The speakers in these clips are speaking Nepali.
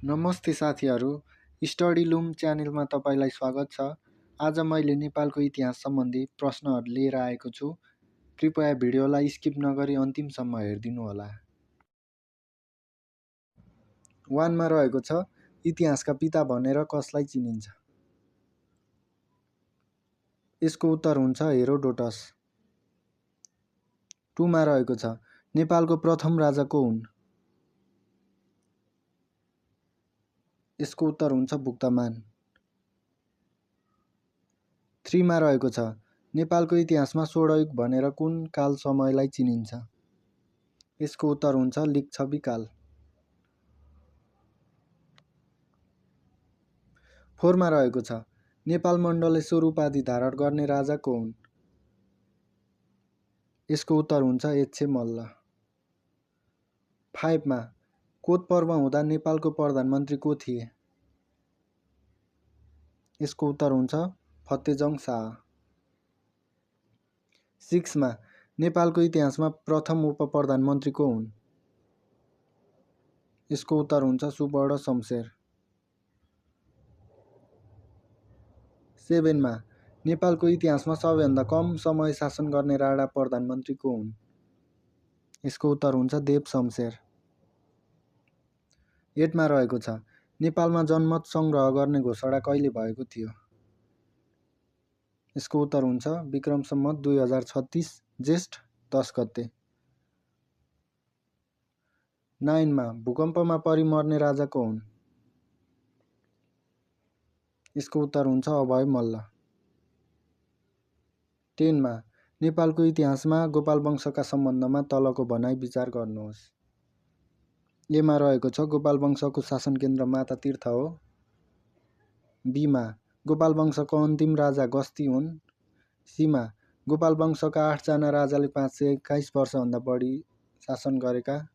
नमस्ते साथीहरू, स्टडी लुम च्यानलमा तपाईँलाई स्वागत छ। आज मैले नेपालको इतिहास सम्बन्धी प्रश्नहरू लिएर आएको छु। कृपया भिडियोलाई स्किप नगरी अन्तिमसम्म हेरिदिनुहोला। 1 मा रहेको छ, इतिहासका पिता भनेर कसलाई चिनिन्छ? यसको उत्तर हुन्छ हेरोडोटस। 2 मा रहेको छ, नेपालको प्रथम राजा को हुन्? यसको उत्तर हुन्छ भुक्तमान। 3 मा रहेको छ, नेपालको इतिहासमा स्वर्णयुग भनेर कुन काल समयलाई चिनिन्छ? यसको उत्तर हुन्छ लिच्छवी काल। 4 मा रहेको छ, नेपाल मण्डलेश्वर उपाधि धारण गर्ने राजा को हुन्? यसको उत्तर हुन्छ एच्छे मल्ल। 5 मा कोत पर्व हुँदा नेपालको प्रधानमन्त्री को थिए? यसको उत्तर हुन्छ फतेजङ शाह। 6 मा नेपालको इतिहासमा प्रथम उप-प्रधानमन्त्री को हुन्? यसको उत्तर हुन्छ सुवर्ण शमशेर। 7 मा नेपालको इतिहासमा सबैभन्दा कम समय शासन गर्ने राणा प्रधानमन्त्री को हुन्? यसको उत्तर हुन्छ देव शमशेर। 8 मा रहेको छ, नेपालमा जनमत संग्रह गर्ने घोषणा कहिले भएको थियो? यसको उत्तर हुन्छ विक्रम सम्वत 2036 जेष्ठ 10 गते। 9 मा भूकम्पमा परि मर्ने राजा को हुन्? यसको उत्तर हुन्छ अभय मल्ल। 10 मा नेपालको इतिहासमा गोपाल वंशका सम्बन्धमा तलको भनाइ विचार गर्नुहोस्। ए मा रहेको छ, गोपाल वंशको शासन केन्द्र माता तीर्थ हो। बी मा गोपाल वंशको अन्तिम राजा गस्ती हुन्। सी मा गोपाल वंशका 8 जना राजाले 521 वर्षभन्दा बढी शासन गरेका।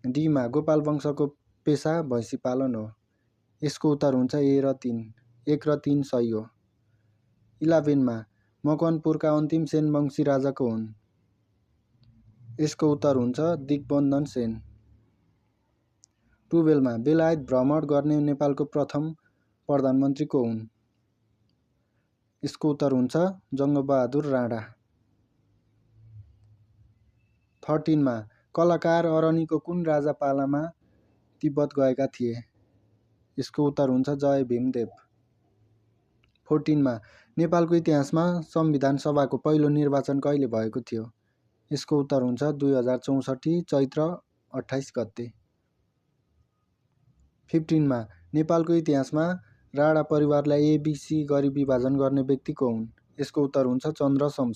डी मा गोपाल वंशको पेशा भैँसी पालन हो। यसको उत्तर हुन्छ ए र 3, 1 र 3 सही हो। 11 मा मकवानपुरका अन्तिम सेन वंशी राजा को हुन्? यसको उत्तर हुन्छ दिग्बन्धन सेन। 12 मा बेलायत भ्रमण गर्ने नेपालको प्रथम प्रधानमन्त्री को हुन्? यसको उत्तर हुन्छ जङ्गबहादुर राणा। 13 मा कलाकार अरनिको कुन राजा पालामा तिब्बत गएका थिए? यसको उत्तर हुन्छ जय भीमदेव। 14 मा नेपालको इतिहासमा संविधान सभाको पहिलो निर्वाचन कहिले भएको थियो? यसको उत्तर हुन्छ 2064 चैत्र 28 गते। 15 मा नेपालको इतिहासमा राणा परिवारलाई ABC गरी विभाजन गर्ने व्यक्ति को हुन्? यसको उत्तर हुन्छ चन्द्र शमशेर।